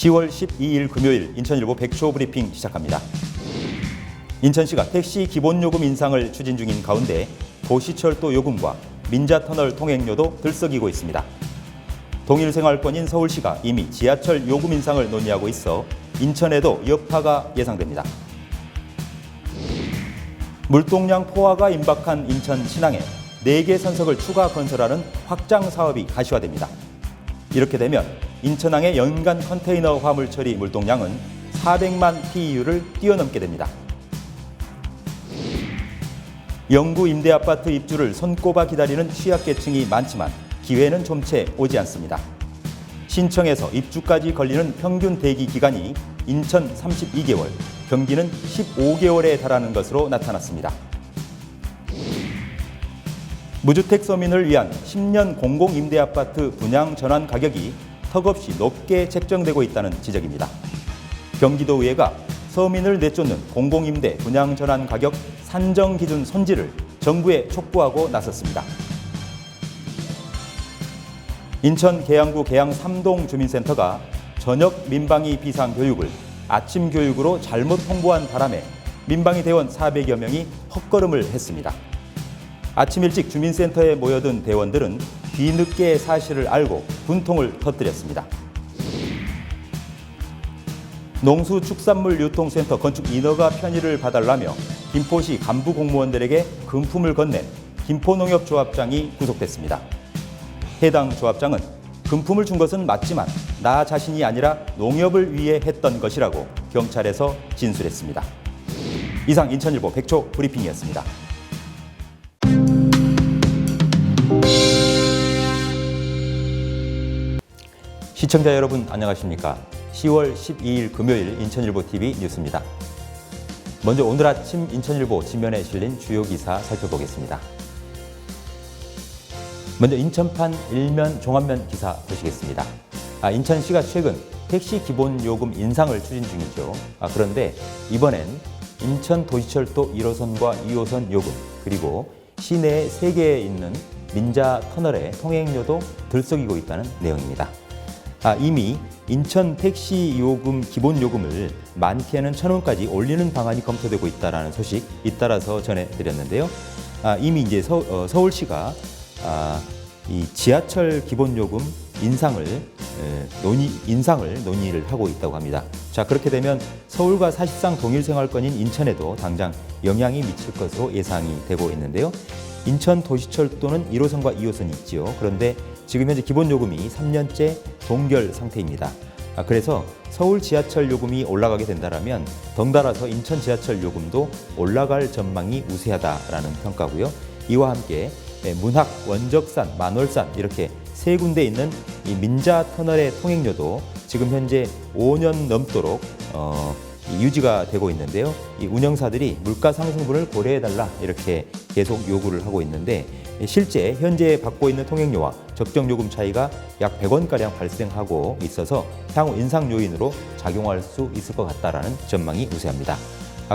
10월 12일 금요일 인천일보 백초 브리핑 시작합니다. 인천시가 택시 기본요금 인상을 추진 중인 가운데 도시철도 요금과 민자터널 통행료도 들썩이고 있습니다. 동일생활권인 서울시가 이미 지하철 요금 인상을 논의하고 있어 인천에도 여파가 예상됩니다. 물동량 포화가 임박한 인천 신항에 4개 선석을 추가 건설하는 확장 사업이 가시화됩니다. 이렇게 되면 인천항의 연간 컨테이너 화물 처리 물동량은 400만 TEU를 뛰어넘게 됩니다. 영구 임대아파트 입주를 손꼽아 기다리는 취약계층이 많지만 기회는 좀채 오지 않습니다. 신청에서 입주까지 걸리는 평균 대기 기간이 인천 32개월, 경기는 15개월에 달하는 것으로 나타났습니다. 무주택 서민을 위한 10년 공공임대아파트 분양 전환 가격이 턱없이 높게 책정되고 있다는 지적입니다. 경기도의회가 서민을 내쫓는 공공임대 분양 전환 가격 산정 기준 손질을 정부에 촉구하고 나섰습니다. 인천 계양구 계양 3동 주민센터가 저녁 민방위 비상교육을 아침 교육으로 잘못 홍보한 바람에 민방위 대원 400여 명이 헛걸음을 했습니다. 아침 일찍 주민센터에 모여든 대원들은 뒤늦게 사실을 알고 분통을 터뜨렸습니다. 농수축산물유통센터 건축 인허가 편의를 봐달라며 김포시 간부 공무원들에게 금품을 건넨 김포농협조합장이 구속됐습니다. 해당 조합장은 금품을 준 것은 맞지만 나 자신이 아니라 농협을 위해 했던 것이라고 경찰에서 진술했습니다. 이상 인천일보 백초 브리핑이었습니다. 시청자 여러분 안녕하십니까? 10월 12일 금요일 인천일보 TV 뉴스입니다. 먼저 오늘 아침 인천일보 지면에 실린 주요 기사 살펴보겠습니다. 먼저 인천판 일면 종합면 기사 보시겠습니다. 인천시가 최근 택시 기본요금 인상을 추진 중이죠. 그런데 이번엔 인천 도시철도 1호선과 2호선 요금 그리고 시내 3개에 있는 민자 터널의 통행료도 들썩이고 있다는 내용입니다. 이미 인천 택시 요금 기본 요금을 많게는 1,000원까지 올리는 방안이 검토되고 있다는 소식 잇따라서 전해드렸는데요. 이미 이제 서울시가 이 지하철 기본 요금 인상을 논의를 하고 있다고 합니다. 자, 그렇게 되면 서울과 사실상 동일 생활권인 인천에도 당장 영향이 미칠 것으로 예상이 되고 있는데요. 인천 도시철도는 1호선과 2호선이 있지요. 그런데 지금 현재 기본 요금이 3년째 동결 상태입니다. 그래서 서울 지하철 요금이 올라가게 된다면 덩달아서 인천 지하철 요금도 올라갈 전망이 우세하다라는 평가고요. 이와 함께 문학, 원적산, 만월산 이렇게 3군데 있는 이 민자 터널의 통행료도 지금 현재 5년 넘도록 유지가 되고 있는데요. 이 운영사들이 물가 상승분을 고려해달라 이렇게 계속 요구를 하고 있는데 실제 현재 받고 있는 통행료와 적정 요금 차이가 약 100원가량 발생하고 있어서 향후 인상 요인으로 작용할 수 있을 것 같다라는 전망이 우세합니다.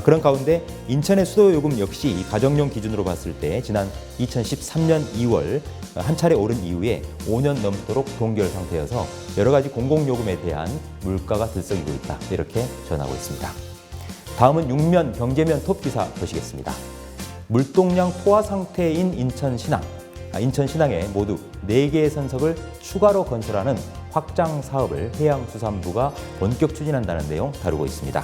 그런 가운데 인천의 수도 요금 역시 이 가정용 기준으로 봤을 때 지난 2013년 2월 한 차례 오른 이후에 5년 넘도록 동결 상태여서 여러 가지 공공요금에 대한 물가가 들썩이고 있다 이렇게 전하고 있습니다. 다음은 육면 경제면 톱 기사 보시겠습니다. 물동량 포화 상태인 인천 신항. 인천 신항에 모두 4개의 선석을 추가로 건설하는 확장 사업을 해양수산부가 본격 추진한다는 내용 다루고 있습니다.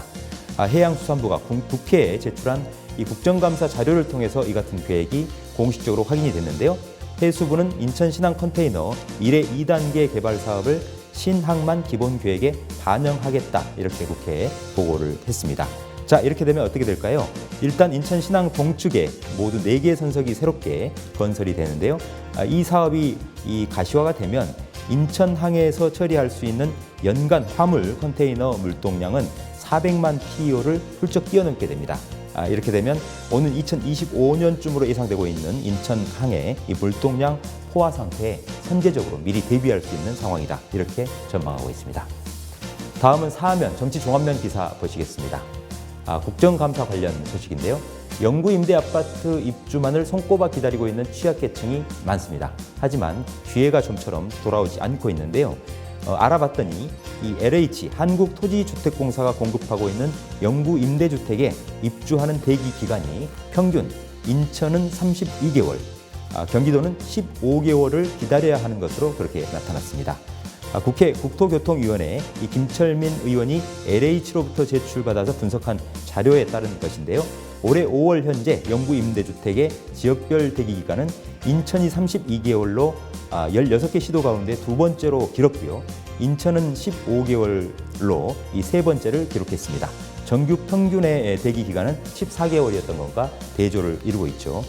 해양수산부가 국회에 제출한 이 국정감사 자료를 통해서 이 같은 계획이 공식적으로 확인이 됐는데요. 해수부는 인천 신항 컨테이너 1회 2단계 개발 사업을 신항만 기본 계획에 반영하겠다 이렇게 국회에 보고를 했습니다. 자, 이렇게 되면 어떻게 될까요? 일단 인천 신항 동측에 모두 4개의 선석이 새롭게 건설이 되는데요. 이 사업이 가시화가 되면 인천항에서 처리할 수 있는 연간 화물 컨테이너 물동량은 400만 TEU를 훌쩍 뛰어넘게 됩니다. 이렇게 되면 오는 2025년쯤으로 예상되고 있는 인천항의 이 물동량 포화 상태에 선제적으로 미리 대비할 수 있는 상황이다. 이렇게 전망하고 있습니다. 다음은 사면 정치 종합면 기사 보시겠습니다. 국정감사 관련 소식인데요. 영구 임대아파트 입주만을 손꼽아 기다리고 있는 취약계층이 많습니다. 하지만 기회가 좀처럼 돌아오지 않고 있는데요. 알아봤더니 이 LH 한국토지주택공사가 공급하고 있는 영구 임대주택에 입주하는 대기 기간이 평균 인천은 32개월, 경기도는 15개월을 기다려야 하는 것으로 그렇게 나타났습니다. 국회 국토교통위원회 이 김철민 의원이 LH로부터 제출받아서 분석한 자료에 따른 것인데요. 올해 5월 현재 영구 임대주택의 지역별 대기 기간은 인천이 32개월로 16개 시도 가운데 두 번째로 길었고요. 인천은 15개월로 이 세 번째를 기록했습니다. 정규 평균의 대기 기간은 14개월이었던 것과 대조를 이루고 있죠.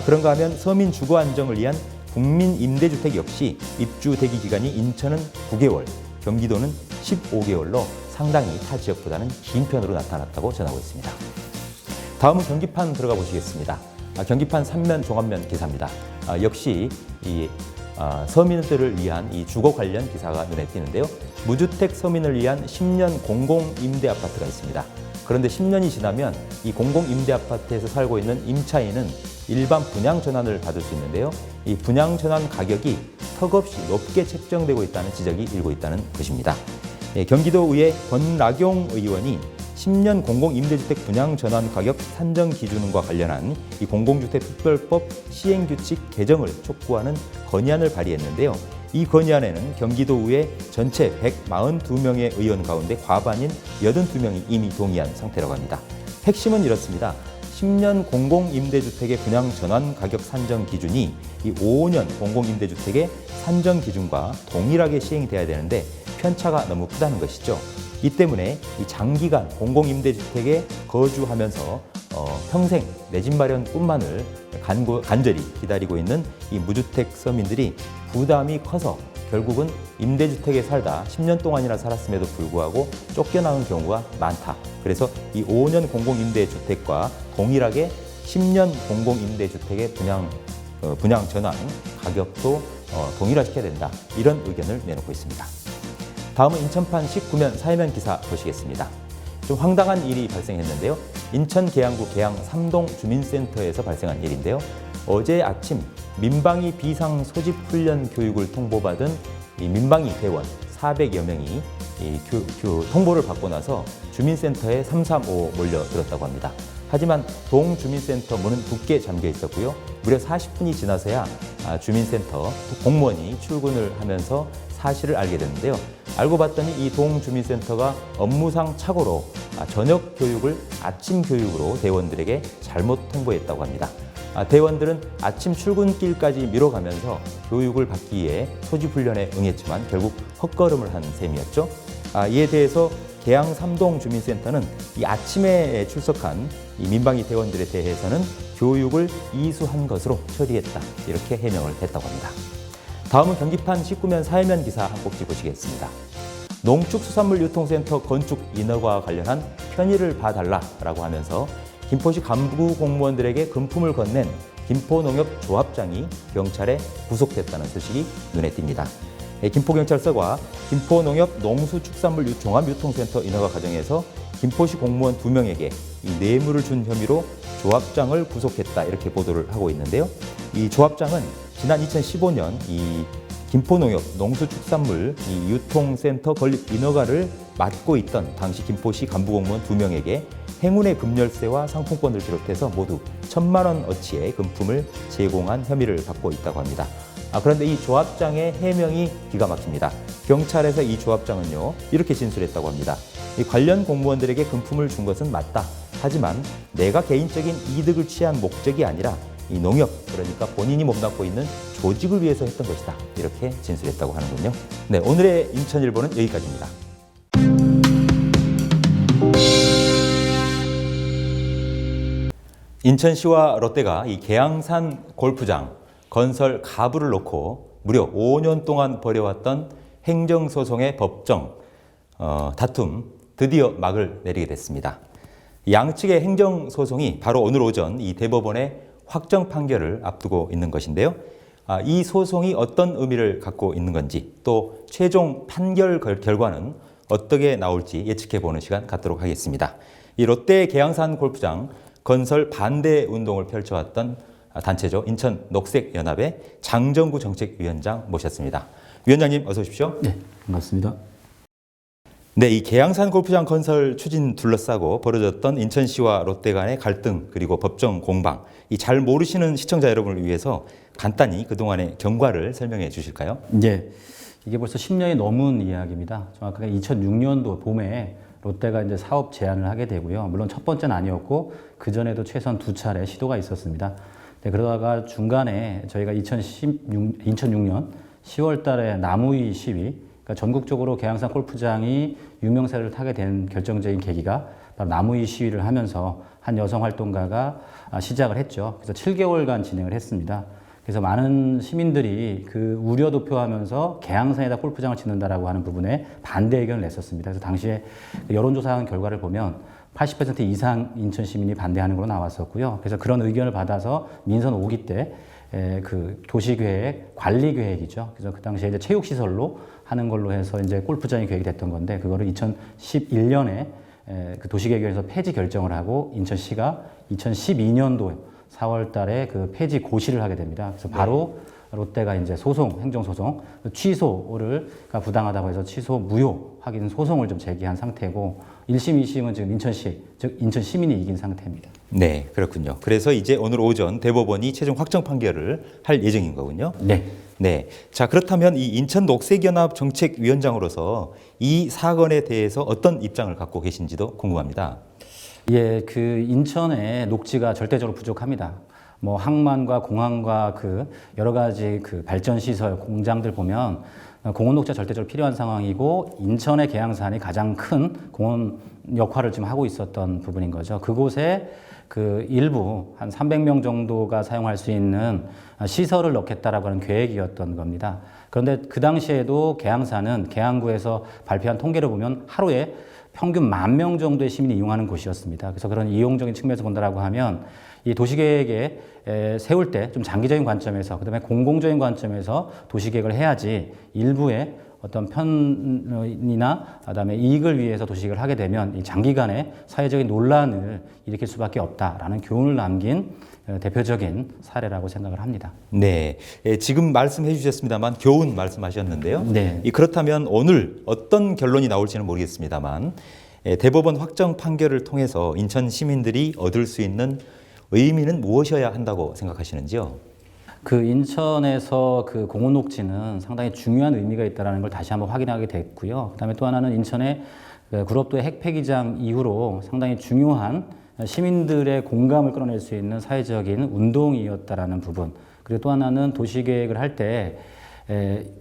그런가 하면 서민 주거 안정을 위한 국민 임대주택 역시 입주 대기 기간이 인천은 9개월, 경기도는 15개월로 상당히 타 지역보다는 긴 편으로 나타났다고 전하고 있습니다. 다음은 경기판 들어가 보시겠습니다. 경기판 3면 종합면 기사입니다. 역시 이 서민들을 위한 이 주거 관련 기사가 눈에 띄는데요. 무주택 서민을 위한 10년 공공임대 아파트가 있습니다. 그런데 10년이 지나면 이 공공임대 아파트에서 살고 있는 임차인은 일반 분양 전환을 받을 수 있는데요. 이 분양 전환 가격이 턱없이 높게 책정되고 있다는 지적이 일고 있다는 것입니다. 경기도의회 권락용 의원이 10년 공공임대주택 분양 전환 가격 산정 기준과 관련한 이 공공주택특별법 시행규칙 개정을 촉구하는 건의안을 발의했는데요. 이 건의안에는 경기도의회 전체 142명의 의원 가운데 과반인 82명이 이미 동의한 상태라고 합니다. 핵심은 이렇습니다. 10년 공공임대주택의 분양 전환 가격 산정 기준이 이 5년 공공임대주택의 산정 기준과 동일하게 시행이 돼야 되는데 편차가 너무 크다는 것이죠. 이 때문에 이 장기간 공공임대주택에 거주하면서 평생 내 집 마련뿐만을 간절히 기다리고 있는 이 무주택 서민들이 부담이 커서 결국은 임대주택에 살다 10년 동안이나 살았음에도 불구하고 쫓겨나는 경우가 많다. 그래서 이 5년 공공임대주택과 동일하게 10년 공공임대주택의 분양 전환 가격도 동일화시켜야 된다. 이런 의견을 내놓고 있습니다. 다음은 인천판 19면 사회면 기사 보시겠습니다. 좀 황당한 일이 발생했는데요. 인천 계양구 계양 3동 주민센터에서 발생한 일인데요. 어제 아침 민방위 비상 소집 훈련 교육을 통보받은 이 민방위 대원 400여 명이 통보를 받고 나서 주민센터에 335 몰려들었다고 합니다. 하지만 동주민센터 문은 굳게 잠겨 있었고요. 무려 40분이 지나서야 주민센터 공무원이 출근을 하면서 사실을 알게 됐는데요. 알고 봤더니 이 동주민센터가 업무상 착오로 저녁 교육을 아침 교육으로 대원들에게 잘못 통보했다고 합니다. 대원들은 아침 출근길까지 미뤄가면서 교육을 받기 위해 소집훈련에 응했지만 결국 헛걸음을 한 셈이었죠. 이에 대해서 계양 3동 주민센터는 이 아침에 출석한 이 민방위 대원들에 대해서는 교육을 이수한 것으로 처리했다. 이렇게 해명을 했다고 합니다. 다음은 경기판 19면 사회면 기사 한 꼭지 보시겠습니다. 농축수산물유통센터 건축 인허가와 관련한 편의를 봐달라라고 하면서 김포시 간부 공무원들에게 금품을 건넨 김포농협조합장이 경찰에 구속됐다는 소식이 눈에 띕니다. 김포경찰서가 김포농협 농수축산물 종합유통센터 인허가 과정에서 김포시 공무원 2명에게 이 뇌물을 준 혐의로 조합장을 구속했다 이렇게 보도를 하고 있는데요. 이 조합장은 지난 2015년 이 김포농협 농수축산물 유통센터 건립 인허가를 맡고 있던 당시 김포시 간부공무원 2명에게 행운의 금열쇠와 상품권을 비롯해서 모두 1,000만 원어치의 금품을 제공한 혐의를 받고 있다고 합니다. 그런데 이 조합장의 해명이 기가 막힙니다. 경찰에서 이 조합장은요 이렇게 진술했다고 합니다. 이 관련 공무원들에게 금품을 준 것은 맞다. 하지만 내가 개인적인 이득을 취한 목적이 아니라 이 농협, 그러니까 본인이 몸담고 있는 조직을 위해서 했던 것이다. 이렇게 진술했다고 하는군요. 네, 오늘의 인천일보는 여기까지입니다. 인천시와 롯데가 이 계양산 골프장 건설 가부를 놓고 무려 5년 동안 벌여왔던 행정소송의 법정 다툼 드디어 막을 내리게 됐습니다. 양측의 행정소송이 바로 오늘 오전 이 대법원의 확정 판결을 앞두고 있는 것인데요. 이 소송이 어떤 의미를 갖고 있는 건지 또 최종 판결 결과는 어떻게 나올지 예측해보는 시간 갖도록 하겠습니다. 이 롯데 계양산 골프장 건설 반대 운동을 펼쳐왔던 단체죠. 인천 녹색연합의 장정구 정책위원장 모셨습니다. 위원장님 어서 오십시오. 네, 반갑습니다. 네, 이 계양산 골프장 건설 추진 둘러싸고 벌어졌던 인천시와 롯데 간의 갈등 그리고 법정 공방, 이 잘 모르시는 시청자 여러분을 위해서 간단히 그동안의 경과를 설명해 주실까요? 이제 이게 벌써 10년이 넘은 이야기입니다. 정확하게 2006년도 봄에 롯데가 이제 사업 제안을 하게 되고요. 물론 첫 번째는 아니었고 그 전에도 최소한 2차례 시도가 있었습니다. 네, 그러다가 중간에 저희가 2006년 10월 달에 나무위 시위, 그러니까 전국적으로 계양산 골프장이 유명세를 타게 된 결정적인 계기가 바로 나무위 시위를 하면서 한 여성 활동가가 시작을 했죠. 그래서 7개월간 진행을 했습니다. 그래서 많은 시민들이 그 우려도 표하면서 계양산에다 골프장을 짓는다라고 하는 부분에 반대 의견을 냈었습니다. 그래서 당시에 여론조사한 결과를 보면 80% 이상 인천 시민이 반대하는 걸로 나왔었고요. 그래서 그런 의견을 받아서 민선 5기 때 그 도시계획, 관리계획이죠. 그래서 그 당시에 이제 체육시설로 하는 걸로 해서 이제 골프장이 계획이 됐던 건데, 그거를 2011년에 그 도시계획에서 폐지 결정을 하고 인천시가 2012년도 4월 달에 그 폐지 고시를 하게 됩니다. 그래서 바로 롯데가 이제 행정소송, 취소가 부당하다고 해서 취소 무효 확인 소송을 좀 제기한 상태고, 1심, 2심은 지금 인천시, 즉 인천 시민이 이긴 상태입니다. 네, 그렇군요. 그래서 이제 오늘 오전 대법원이 최종 확정 판결을 할 예정인 거군요. 네. 네. 자, 그렇다면 이 인천 녹색연합 정책위원장으로서 이 사건에 대해서 어떤 입장을 갖고 계신지도 궁금합니다. 예, 그 인천에 녹지가 절대적으로 부족합니다. 뭐 항만과 공항과 그 여러 가지 그 발전 시설, 공장들 보면 공원 녹지가 절대적으로 필요한 상황이고, 인천의 계양산이 가장 큰 공원 역할을 지금 하고 있었던 부분인 거죠. 그곳에 그 일부 한 300명 정도가 사용할 수 있는 시설을 넣겠다라고 하는 계획이었던 겁니다. 그런데 그 당시에도 계양산은 계양구에서 발표한 통계를 보면 하루에 평균 10,000명 정도의 시민이 이용하는 곳이었습니다. 그래서 그런 이용적인 측면에서 본다라고 하면 이 도시계획에 세울 때 좀 장기적인 관점에서, 그다음에 공공적인 관점에서 도시계획을 해야지 일부의 어떤 편이나 그다음에 이익을 위해서 도시계획을 하게 되면 이 장기간의 사회적인 논란을 일으킬 수밖에 없다라는 교훈을 남긴 대표적인 사례라고 생각을 합니다. 네, 지금 말씀해 주셨습니다만 교훈 말씀하셨는데요. 네. 그렇다면 오늘 어떤 결론이 나올지는 모르겠습니다만 대법원 확정 판결을 통해서 인천 시민들이 얻을 수 있는 의미는 무엇이어야 한다고 생각하시는지요? 그 인천에서 그 공원 녹지는 상당히 중요한 의미가 있다는 걸 다시 한번 확인하게 됐고요. 그다음에 또 하나는 인천의 구럽도의 핵폐기장 이후로 상당히 중요한 시민들의 공감을 끌어낼 수 있는 사회적인 운동이었다라는 부분. 그리고 또 하나는 도시계획을 할 때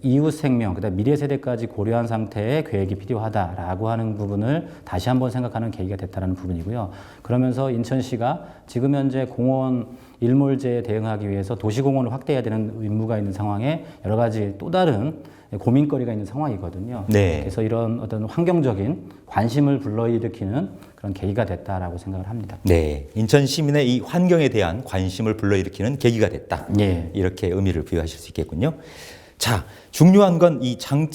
이웃 생명, 그다음 미래 세대까지 고려한 상태의 계획이 필요하다라고 하는 부분을 다시 한번 생각하는 계기가 됐다는 부분이고요. 그러면서 인천시가 지금 현재 공원 일몰제에 대응하기 위해서 도시공원을 확대해야 되는 의무가 있는 상황에 여러 가지 또 다른 고민거리가 있는 상황이거든요. 네. 그래서 이런 어떤 환경적인 관심을 불러일으키는 그런 계기가 됐다라고 생각을 합니다. 네, 인천 시민의 이 환경에 대한 관심을 불러일으키는 계기가 됐다. 예. 이렇게 의미를 부여하실 수 있겠군요. 자, 중요한 건 이 장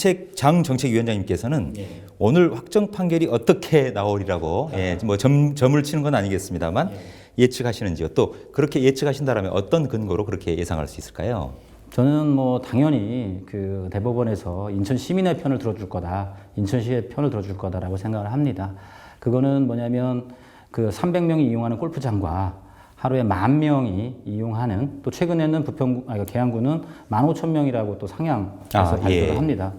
정책위원장님께서는 오늘 확정 판결이 어떻게 나오리라고 뭐 점을 치는 건 아니겠습니다만 예측하시는지요? 또 그렇게 예측하신다면 어떤 근거로 그렇게 예상할 수 있을까요? 저는 뭐 당연히 그 대법원에서 인천 시민의 편을 들어줄 거다, 인천시의 편을 들어줄 거다라고 생각을 합니다. 그거는 뭐냐면 그 300명이 이용하는 골프장과 하루에 10,000명이 이용하는, 또 최근에는 계양구는 15,000명이라고 또 상향해서 발표를 합니다.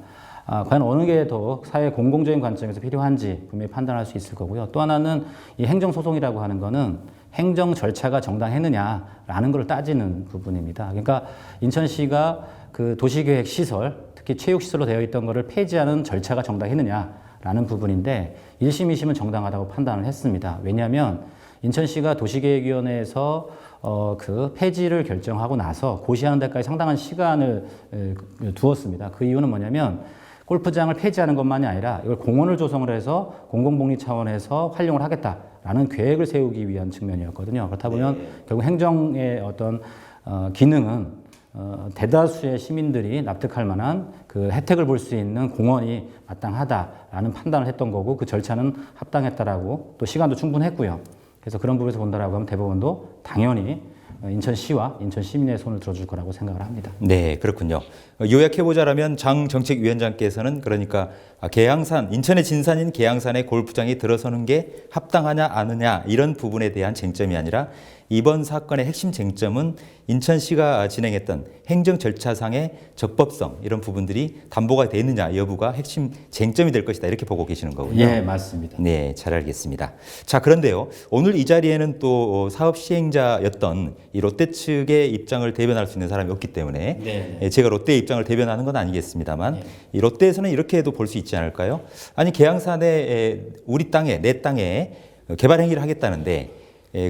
과연 어느 게 더 사회 공공적인 관점에서 필요한지 분명히 판단할 수 있을 거고요. 또 하나는 이 행정소송이라고 하는 거는 행정 절차가 정당했느냐라는 걸 따지는 부분입니다. 그러니까 인천시가 그 도시계획 시설, 특히 체육시설로 되어 있던 거를 폐지하는 절차가 정당했느냐라는 부분인데 1심, 2심은 정당하다고 판단을 했습니다. 왜냐하면 인천시가 도시계획위원회에서 그 폐지를 결정하고 나서 고시하는 데까지 상당한 시간을 두었습니다. 그 이유는 뭐냐면 골프장을 폐지하는 것만이 아니라 이걸 공원을 조성을 해서 공공복리 차원에서 활용을 하겠다라는 계획을 세우기 위한 측면이었거든요. 그렇다 보면 결국 행정의 어떤 기능은 대다수의 시민들이 납득할 만한 그 혜택을 볼 수 있는 공원이 마땅하다라는 판단을 했던 거고, 그 절차는 합당했다라고, 또 시간도 충분했고요. 그래서 그런 부분에서 본다라고 하면 대법원도 당연히 인천시와 인천 시민의 손을 들어줄 거라고 생각을 합니다. 네, 그렇군요. 요약해보자라면 장 정책위원장께서는 그러니까 계양산, 인천의 진산인 계양산의 골프장이 들어서는 게 합당하냐 아느냐 이런 부분에 대한 쟁점이 아니라 이번 사건의 핵심 쟁점은 인천시가 진행했던 행정 절차상의 적법성 이런 부분들이 담보가 되느냐 여부가 핵심 쟁점이 될 것이다 이렇게 보고 계시는 거군요. 예, 맞습니다. 네, 잘 알겠습니다. 자, 그런데요. 오늘 이 자리에는 또 사업 시행자였던 이 롯데 측의 입장을 대변할 수 있는 사람이 없기 때문에 네. 제가 롯데의 입장을 대변하는 건 아니겠습니다만 이 롯데에서는 이렇게도 볼 수 있지 않을까요? 아니, 계양산에 우리 땅에 내 땅에 개발 행위를 하겠다는데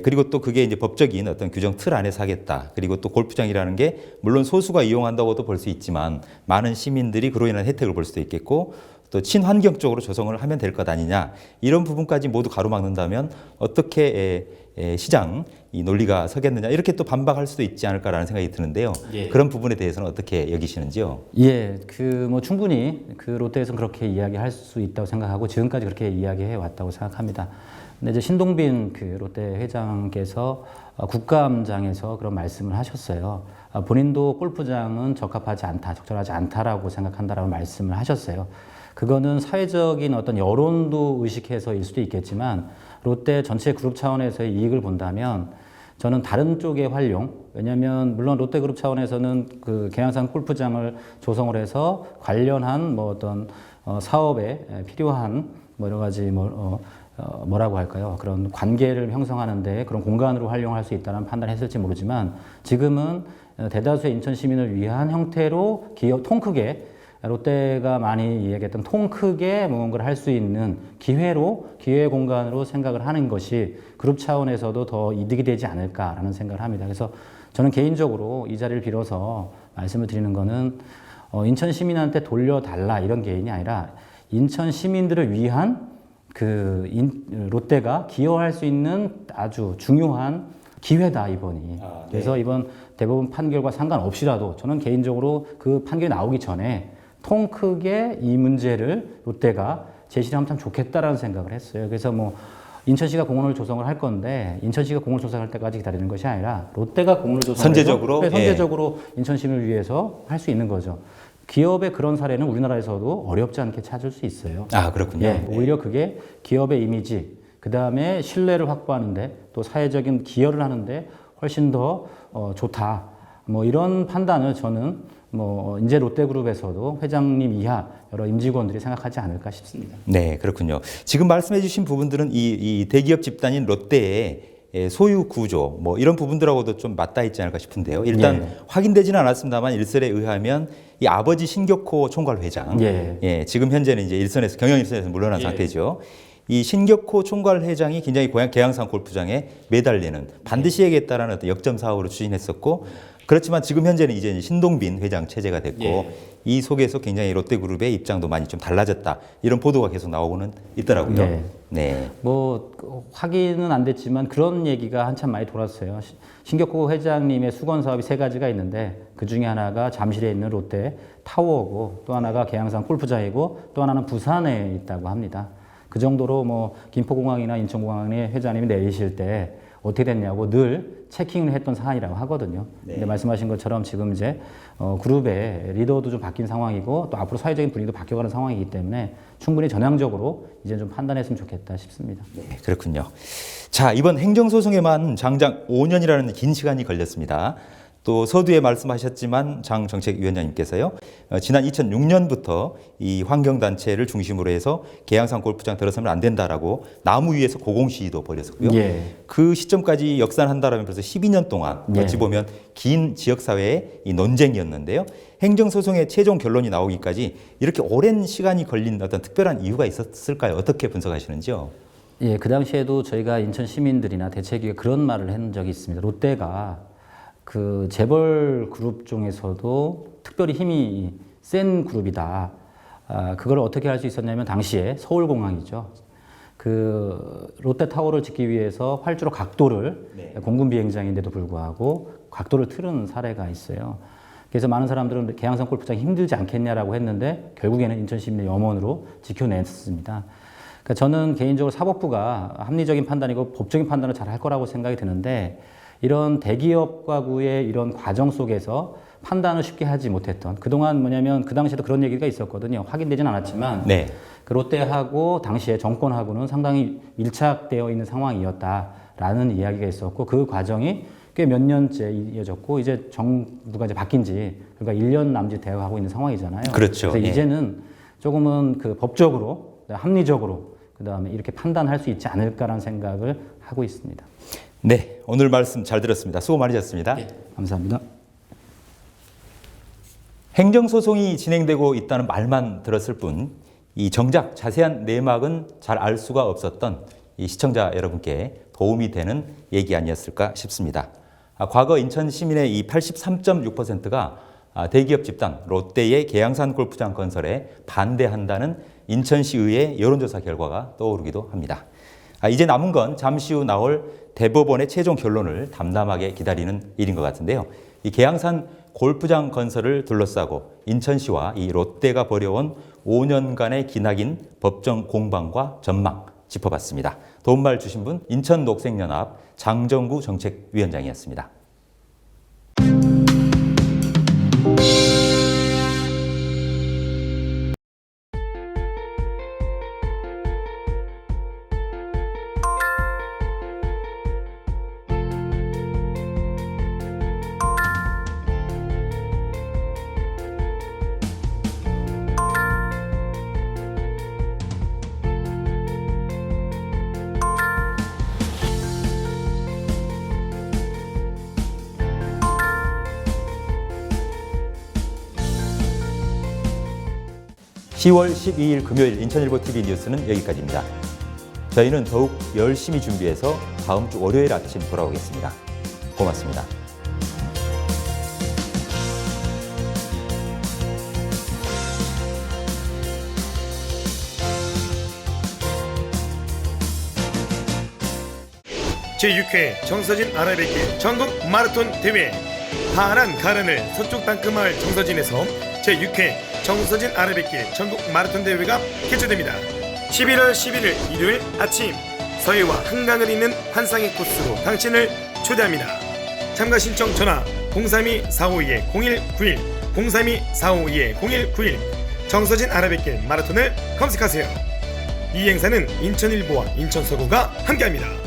그리고 또 그게 이제 법적인 어떤 규정 틀 안에서 하겠다. 그리고 또 골프장이라는 게 물론 소수가 이용한다고도 볼 수 있지만 많은 시민들이 그로 인한 혜택을 볼 수도 있겠고 또 친환경적으로 조성을 하면 될 것 아니냐 이런 부분까지 모두 가로막는다면 어떻게 시장 이 논리가 서겠느냐 이렇게 또 반박할 수도 있지 않을까라는 생각이 드는데요. 예. 그런 부분에 대해서는 어떻게 여기시는지요? 예, 뭐 충분히 롯데에서는 그렇게 이야기할 수 있다고 생각하고 지금까지 그렇게 이야기해 왔다고 생각합니다. 근데 이제 신동빈 롯데 회장께서 국감장에서 그런 말씀을 하셨어요. 본인도 골프장은 적합하지 않다, 적절하지 않다라고 생각한다라고 말씀을 하셨어요. 그거는 사회적인 어떤 여론도 의식해서일 수도 있겠지만 롯데 전체 그룹 차원에서의 이익을 본다면 저는 다른 쪽의 활용, 왜냐하면 물론 롯데그룹 차원에서는 그 계양산 골프장을 조성을 해서 관련한 뭐 어떤 사업에 필요한 뭐 여러 가지 뭐라고 할까요? 그런 관계를 형성하는데 그런 공간으로 활용할 수 있다는 판단을 했을지 모르지만 지금은 대다수의 인천 시민을 위한 형태로 통 크게 롯데가 많이 이야기했던 통 크게 무언가를 할 수 있는 기회 공간으로 생각을 하는 것이 그룹 차원에서도 더 이득이 되지 않을까라는 생각을 합니다. 그래서 저는 개인적으로 이 자리를 빌어서 말씀을 드리는 거는 인천 시민한테 돌려달라 이런 개인이 아니라 인천 시민들을 위한 롯데가 기여할 수 있는 아주 중요한 기회다 이번이. 네. 그래서 이번 대법원 판결과 상관없이라도 저는 개인적으로 그 판결이 나오기 전에 통 크게 이 문제를 롯데가 제시를 하면 참 좋겠다라는 생각을 했어요. 그래서 뭐 인천시가 공원을 조성을 할 건데 인천시가 공원을 조성할 때까지 기다리는 것이 아니라 롯데가 공원을 조성해서 선제적으로 인천 시민을 위해서 할 수 있는 거죠. 기업의 그런 사례는 우리나라에서도 어렵지 않게 찾을 수 있어요. 아, 그렇군요. 예, 오히려 그게 기업의 이미지, 그 다음에 신뢰를 확보하는데 또 사회적인 기여를 하는데 훨씬 더 좋다. 뭐 이런 판단을 저는 이제 롯데그룹에서도 회장님 이하 여러 임직원들이 생각하지 않을까 싶습니다. 네, 그렇군요. 지금 말씀해주신 부분들은 이 대기업 집단인 롯데의 소유 구조 뭐 이런 부분들하고도 좀 맞닿아 있지 않을까 싶은데요. 일단 확인되지는 않았습니다만 일설에 의하면 이 아버지 신격호 총괄 회장, 지금 현재는 이제 경영 일선에서 물러난 상태죠. 이 신격호 총괄 회장이 굉장히 계양산 골프장에 매달리는 반드시 해야겠다라는 어떤 역점 사업으로 추진했었고 그렇지만 지금 현재는 이제 신동빈 회장 체제가 됐고 이 속에서 굉장히 롯데그룹의 입장도 많이 좀 달라졌다 이런 보도가 계속 나오고는 있더라고요. 네. 확인은 안 됐지만 그런 얘기가 한참 많이 돌았어요. 신격호 회장님의 수건 사업이 3가지가 있는데 그 중에 하나가 잠실에 있는 롯데 타워고 또 하나가 계양산 골프장이고 또 하나는 부산에 있다고 합니다. 그 정도로 김포공항이나 인천공항에 회장님이 내리실 때 어떻게 됐냐고 늘 체킹을 했던 사안이라고 하거든요. 근데 말씀하신 것처럼 지금 이제 그룹의 리더도 좀 바뀐 상황이고 또 앞으로 사회적인 분위기도 바뀌어가는 상황이기 때문에 충분히 전향적으로 이제 좀 판단했으면 좋겠다 싶습니다. 네, 그렇군요. 자, 이번 행정소송에만 장장 5년이라는 긴 시간이 걸렸습니다. 또 서두에 말씀하셨지만 장 정책위원장님께서요. 지난 2006년부터 이 환경단체를 중심으로 해서 계양산 골프장 들어서면 안 된다라고 나무 위에서 고공시위도 벌였었고요. 그 시점까지 역산한다라면 벌써 12년 동안 어찌 보면 긴 지역사회의 이 논쟁이었는데요. 행정소송의 최종 결론이 나오기까지 이렇게 오랜 시간이 걸린 어떤 특별한 이유가 있었을까요? 어떻게 분석하시는지요? 예, 그 당시에도 저희가 인천 시민들이나 대책위에 그런 말을 한 적이 있습니다. 롯데가 그 재벌 그룹 중에서도 특별히 힘이 센 그룹이다. 그걸 어떻게 할 수 있었냐면 당시에 서울공항이죠. 그 롯데타워를 짓기 위해서 활주로 각도를 공군 비행장인데도 불구하고 각도를 틀은 사례가 있어요. 그래서 많은 사람들은 계양산 골프장이 힘들지 않겠냐라고 했는데 결국에는 인천 시민의 염원으로 지켜냈습니다. 그러니까 저는 개인적으로 사법부가 합리적인 판단이고 법적인 판단을 잘 할 거라고 생각이 드는데 이런 대기업과의 이런 과정 속에서 판단을 쉽게 하지 못했던, 그동안 뭐냐면 그 당시에도 그런 얘기가 있었거든요. 확인되진 않았지만 네. 그 롯데하고 당시에 정권하고는 상당히 밀착되어 있는 상황이었다라는 이야기가 있었고, 그 과정이 꽤 몇 년째 이어졌고, 이제 정부가 이제 바뀐 지 그러니까 1년 남짓 되어 가고 있는 상황이잖아요. 그렇죠. 그래서 예. 이제는 조금은 그 법적으로, 합리적으로 그다음에 이렇게 판단할 수 있지 않을까라는 생각을 하고 있습니다. 네, 오늘 말씀 잘 들었습니다. 수고 많으셨습니다. 네, 감사합니다. 행정소송이 진행되고 있다는 말만 들었을 뿐, 이 정작 자세한 내막은 잘 알 수가 없었던 이 시청자 여러분께 도움이 되는 얘기 아니었을까 싶습니다. 과거 인천 시민의 이 83.6%가 대기업 집단 롯데의 계양산 골프장 건설에 반대한다는 인천시의회 여론조사 결과가 떠오르기도 합니다. 이제 남은 건 잠시 후 나올 대법원의 최종 결론을 담담하게 기다리는 일인 것 같은데요. 이 계양산 골프장 건설을 둘러싸고 인천시와 이 롯데가 벌여온 5년간의 기나긴 법정 공방과 전망 짚어봤습니다. 도움말 주신 분 인천녹색연합 장정구 정책위원장이었습니다. (10월 12일) 금요일 인천일보 TV 뉴스는 여기까지입니다. 저희는 더욱 열심히 준비해서 다음 주 월요일 아침 돌아오겠습니다. 고맙습니다. 제6회 정서진 알아뵙기 전국 마라톤 대회 파란 가른을 서쪽 땅끝마을 정서진에서 제6회 정서진 알아뵙기 전국 마라톤 대회가 개최됩니다. 11월 11일 일요일 아침 서해와 한강을 잇는 환상의 코스로 당신을 초대합니다. 참가 신청 전화 032-452-0191 032-452-0191 정서진 알아뵙기 마라톤을 검색하세요. 이 행사는 인천일보와 인천서구가 함께합니다.